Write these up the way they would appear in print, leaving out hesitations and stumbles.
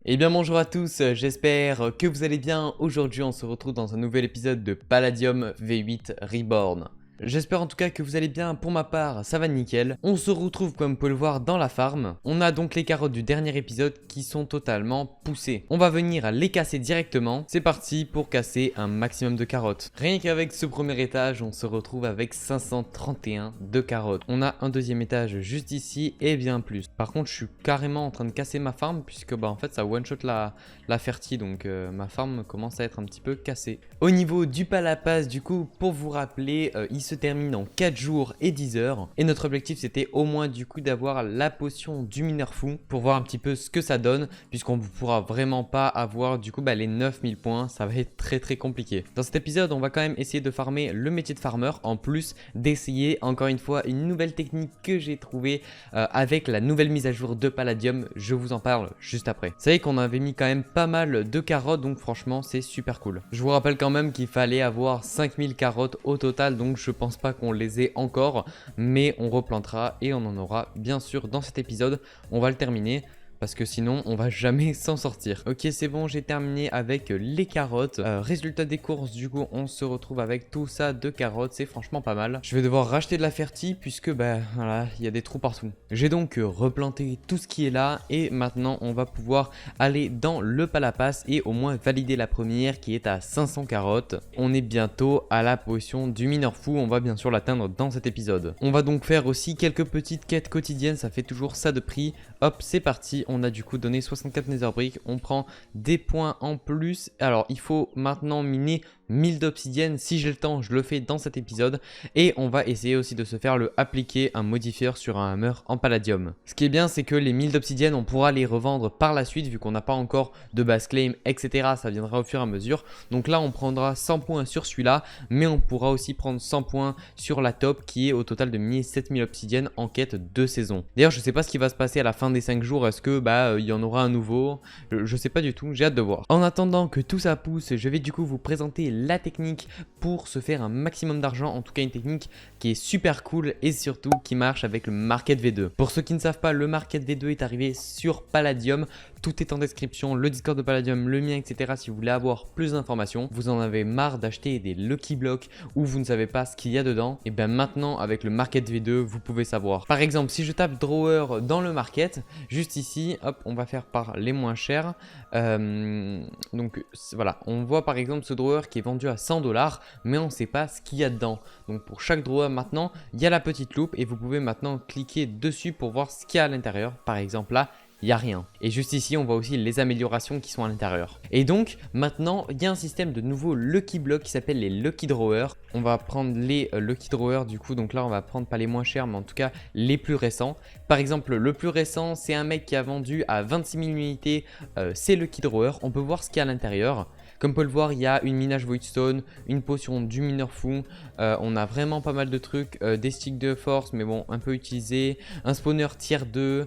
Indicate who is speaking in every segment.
Speaker 1: Eh bien bonjour à tous, j'espère que vous allez bien. Aujourd'hui on se retrouve dans un nouvel épisode de Palladium V8 Reborn. J'espère en tout cas que vous allez bien. Pour ma part, ça va nickel. On se retrouve comme vous pouvez le voir dans la farm. On a donc les carottes du dernier épisode qui sont totalement poussées. On va venir les casser directement. C'est parti pour casser un maximum de carottes. Rien qu'avec ce premier étage, on se retrouve avec 531 de carottes. On a un deuxième étage juste ici et bien plus. Par contre, je suis carrément en train de casser ma farm puisque en fait ça one shot la fertie, donc ma farm commence à être un petit peu cassée. Au niveau du palapas, du coup, pour vous rappeler, il se termine en 4 jours et 10 heures. Et notre objectif, c'était au moins du coup d'avoir la potion du mineur fou pour voir un petit peu ce que ça donne, puisqu'on ne pourra vraiment pas avoir du coup les 9000 points. Ça va être très compliqué. Dans cet épisode, on va quand même essayer de farmer le métier de farmer, en plus d'essayer encore une fois une nouvelle technique que j'ai trouvée avec la nouvelle mise à jour de Palladium. Je vous en parle juste après. Vous savez qu'on avait mis quand même pas mal de carottes, donc franchement c'est super cool. Je vous rappelle quand même qu'il fallait avoir 5000 carottes au total, donc je pense pas qu'on les ait encore, mais on replantera et on en aura bien sûr dans cet épisode. On va le terminer, parce que sinon on va jamais s'en sortir. Ok, c'est bon, j'ai terminé avec les carottes. Résultat des courses, du coup on se retrouve avec tout ça de carottes. C'est franchement pas mal. Je vais devoir racheter de la fertie puisque voilà, il y a des trous partout. J'ai donc replanté tout ce qui est là et maintenant on va pouvoir aller dans le palapas et au moins valider la première qui est à 500 carottes. On est bientôt à la potion du mineur fou. On va bien sûr l'atteindre dans cet épisode. On va donc faire aussi quelques petites quêtes quotidiennes. Ça fait toujours ça de prix. Hop, c'est parti. On a du coup donné 64 nether brick, on prend des points en plus. Alors il faut maintenant miner 1000 d'obsidienne, si j'ai le temps je le fais dans cet épisode. Et on va essayer aussi de se faire le appliquer un modifieur sur un hammer en palladium. Ce qui est bien, c'est que les 1000 d'obsidienne on pourra les revendre par la suite vu qu'on n'a pas encore de base claim, etc. Ça viendra au fur et à mesure. Donc là on prendra 100 points sur celui-là, mais on pourra aussi prendre 100 points sur la top qui est au total de miner 7000 obsidienne en quête de saison. D'ailleurs je sais pas ce qui va se passer à la fin des 5 jours, est-ce que il y en aura un nouveau, je sais pas du tout, j'ai hâte de voir. En attendant que tout ça pousse, je vais du coup vous présenter la technique pour se faire un maximum d'argent, en tout cas une technique qui est super cool et surtout qui marche avec le Market V2. Pour ceux qui ne savent pas, le Market V2 est arrivé sur Palladium, tout est en description, le Discord de Palladium, le mien, etc. Si vous voulez avoir plus d'informations, vous en avez marre d'acheter des Lucky Blocks où vous ne savez pas ce qu'il y a dedans, et bien maintenant avec le Market V2 vous pouvez savoir. Par exemple, si je tape Drawer dans le Market, juste ici, hop, on va faire par les moins chers. Donc voilà, on voit par exemple ce drawer qui est vendu à 100 $, mais on ne sait pas ce qu'il y a dedans. Donc pour chaque drawer maintenant, il y a la petite loupe et vous pouvez maintenant cliquer dessus pour voir ce qu'il y a à l'intérieur. Par exemple là, il n'y a rien. Et juste ici, on voit aussi les améliorations qui sont à l'intérieur. Et donc, maintenant, il y a un système de nouveaux Lucky Blocks qui s'appelle les Lucky Drawers. On va prendre les Lucky Drawers du coup. Donc là, on va prendre pas les moins chers, mais en tout cas, les plus récents. Par exemple, le plus récent, c'est un mec qui a vendu à 26 000 unités ces Lucky Drawers. On peut voir ce qu'il y a à l'intérieur. Comme on peut le voir, il y a une minage Voidstone, une potion du mineur fou. On a vraiment pas mal de trucs. Des sticks de force, mais bon, un peu utilisés. Un spawner tier 2.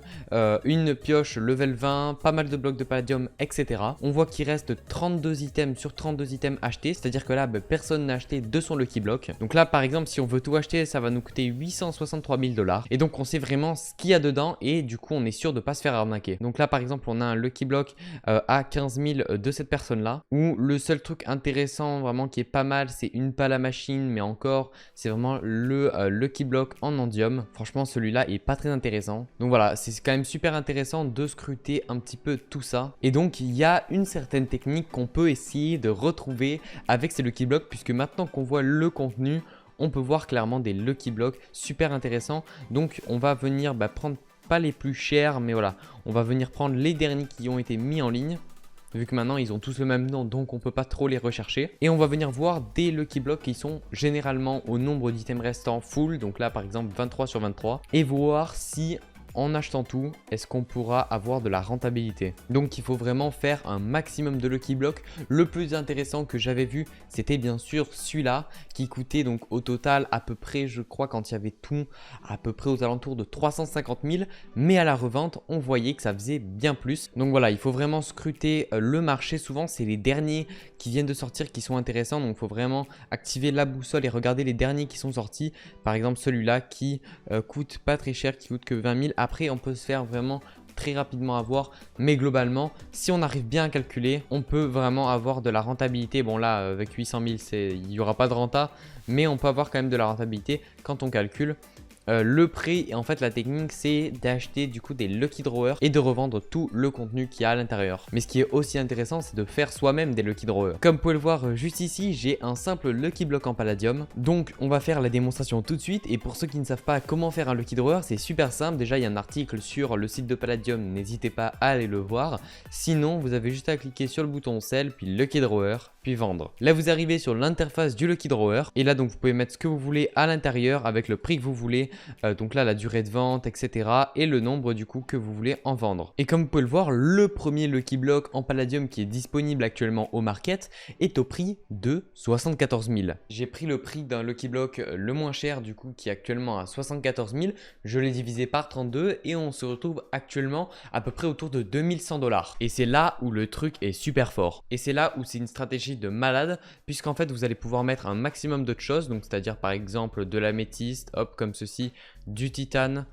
Speaker 1: Une pioche level 20. Pas mal de blocs de palladium, etc. On voit qu'il reste 32 items sur 32 items achetés. C'est-à-dire que là, personne n'a acheté de son Lucky Block. Donc là, par exemple, si on veut tout acheter, ça va nous coûter 863 000 $. Et donc, on sait vraiment ce qu'il y a dedans. Et du coup, on est sûr de ne pas se faire arnaquer. Donc là, par exemple, on a un Lucky Block à 15 000 de cette personne-là. Où le seul truc intéressant vraiment qui est pas mal, c'est une pale à machine, mais encore c'est vraiment le Lucky Block en endium. Franchement celui-là est pas très intéressant. Donc voilà, c'est quand même super intéressant de scruter un petit peu tout ça. Et donc il y a une certaine technique qu'on peut essayer de retrouver avec ces Lucky Blocks, puisque maintenant qu'on voit le contenu, on peut voir clairement des Lucky Blocks super intéressants. Donc on va venir prendre pas les plus chers, mais voilà, on va venir prendre les derniers qui ont été mis en ligne. Vu que maintenant ils ont tous le même nom, donc on peut pas trop les rechercher. Et on va venir voir des Lucky Blocks qui sont généralement au nombre d'items restants full. Donc là par exemple 23 sur 23. Et voir si en achetant tout, est-ce qu'on pourra avoir de la rentabilité. Donc il faut vraiment faire un maximum de Lucky Block. Le plus intéressant que j'avais vu, c'était bien sûr celui-là qui coûtait donc au total à peu près, je crois quand il y avait tout, à peu près aux alentours de 350 000. Mais à la revente, on voyait que ça faisait bien plus. Donc voilà, il faut vraiment scruter le marché. Souvent, c'est les derniers qui viennent de sortir qui sont intéressants. Donc il faut vraiment activer la boussole et regarder les derniers qui sont sortis. Par exemple, celui-là qui coûte pas très cher, qui coûte que 20 000. Après, on peut se faire vraiment très rapidement avoir, mais globalement, si on arrive bien à calculer, on peut vraiment avoir de la rentabilité. Bon là, avec 800 000, il n'y aura pas de renta, mais on peut avoir quand même de la rentabilité quand on calcule. Le prix et en fait la technique c'est d'acheter du coup des lucky drawers et de revendre tout le contenu qu'il y a à l'intérieur. Mais ce qui est aussi intéressant c'est de faire soi-même des lucky drawers. Comme vous pouvez le voir juste ici, j'ai un simple lucky block en palladium. Donc on va faire la démonstration tout de suite, et pour ceux qui ne savent pas comment faire un lucky drawer, c'est super simple. Déjà il y a un article sur le site de Palladium, n'hésitez pas à aller le voir. Sinon vous avez juste à cliquer sur le bouton sell, puis lucky drawer, puis vendre. Là vous arrivez sur l'interface du lucky drawer et là donc vous pouvez mettre ce que vous voulez à l'intérieur avec le prix que vous voulez. Donc là la durée de vente, etc. et le nombre du coup que vous voulez en vendre. Et comme vous pouvez le voir, le premier lucky block en palladium qui est disponible actuellement au market est au prix de 74 000. J'ai pris le prix d'un lucky block le moins cher du coup qui est actuellement à 74 000. Je l'ai divisé par 32 et on se retrouve actuellement à peu près autour de 2100 $. Et c'est là où le truc est super fort. Et c'est là où c'est une stratégie de malade, puisqu'en fait vous allez pouvoir mettre un maximum d'autres choses, donc c'est-à-dire par exemple de l'améthyste, hop comme ceci, du titane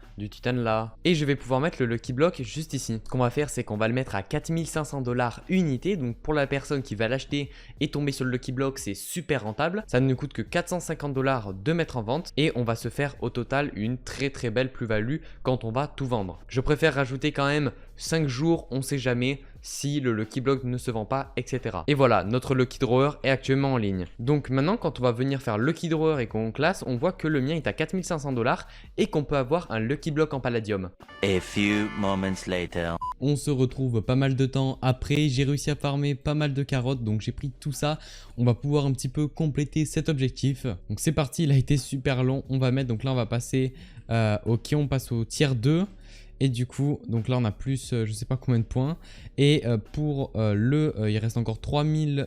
Speaker 1: là, et je vais pouvoir mettre le lucky block juste ici. Ce qu'on va faire c'est qu'on va le mettre à 4500 $ unité, donc pour la personne qui va l'acheter et tomber sur le lucky block c'est super rentable, ça ne coûte que 450 $ de mettre en vente et on va se faire au total une très belle plus-value quand on va tout vendre. Je préfère rajouter quand même 5 jours, on sait jamais si le lucky block ne se vend pas, etc. Et voilà, notre lucky drawer est actuellement en ligne. Donc maintenant quand on va venir faire lucky drawer et qu'on classe, on voit que le mien est à 4500 $ et qu'on peut avoir un lucky block en palladium.
Speaker 2: A few moments later.
Speaker 1: On se retrouve pas mal de temps après, j'ai réussi à farmer pas mal de carottes, donc j'ai pris tout ça. On va pouvoir un petit peu compléter cet objectif. Donc c'est parti, il a été super long. On va mettre, donc là on va passer on passe au tier 2. Et du coup, donc là on a plus je sais pas combien de points. Et pour il reste encore 2000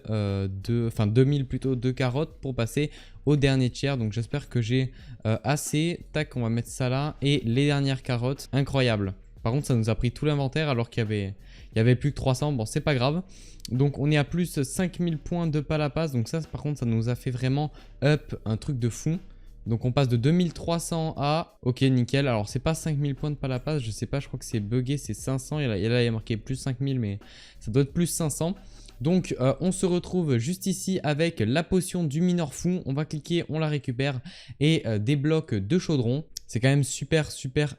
Speaker 1: plutôt de carottes pour passer au dernier tiers. Donc j'espère que j'ai assez. Tac, on va mettre ça là. Et les dernières carottes, incroyable. Par contre ça nous a pris tout l'inventaire alors qu'il y avait plus que 300. Bon c'est pas grave. Donc on est à plus 5000 points de palapas. Donc ça par contre ça nous a fait vraiment up un truc de fou. Donc on passe de 2300 à... Ok nickel, alors c'est pas 5000 points de palapas, je sais pas, je crois que c'est buggé, c'est 500. Et là il y a marqué plus 5000 mais ça doit être plus 500. Donc on se retrouve juste ici avec la potion du mineur fou. On va cliquer, on la récupère et des blocs de chaudron. C'est quand même super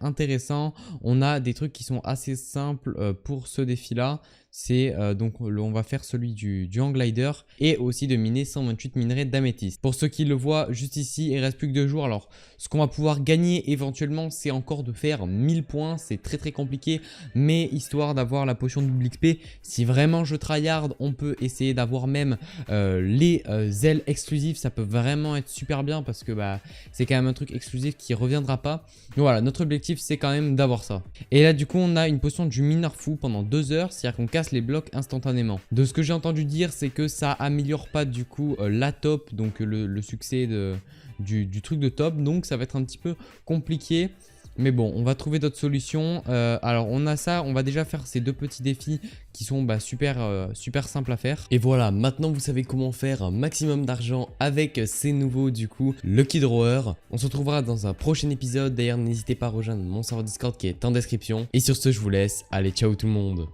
Speaker 1: intéressant. On a des trucs qui sont assez simples pour ce défi là. C'est donc on va faire celui du hang glider et aussi de miner 128 minerais d'améthyste. Pour ceux qui le voient juste ici, il reste plus que 2 jours. Alors ce qu'on va pouvoir gagner éventuellement c'est encore de faire 1000 points. C'est très compliqué, mais histoire d'avoir la potion de double XP, si vraiment je tryhard, on peut essayer d'avoir même les ailes exclusives. Ça peut vraiment être super bien parce que c'est quand même un truc exclusif qui reviendra pas. Donc voilà, notre objectif c'est quand même d'avoir ça. Et là du coup on a une potion du mineur fou pendant 2 heures, c'est-à-dire qu'on casse les blocs instantanément. De ce que j'ai entendu dire c'est que ça améliore pas du coup la top, donc le succès du truc de top, donc ça va être un petit peu compliqué. Mais bon, on va trouver d'autres solutions. Alors on a ça, on va déjà faire ces deux petits défis qui sont super simples à faire. Et voilà, maintenant vous savez comment faire un maximum d'argent avec ces nouveaux du coup Lucky Drawer. On se retrouvera dans un prochain épisode. D'ailleurs n'hésitez pas à rejoindre mon serveur Discord qui est en description. Et sur ce je vous laisse, allez ciao tout le monde.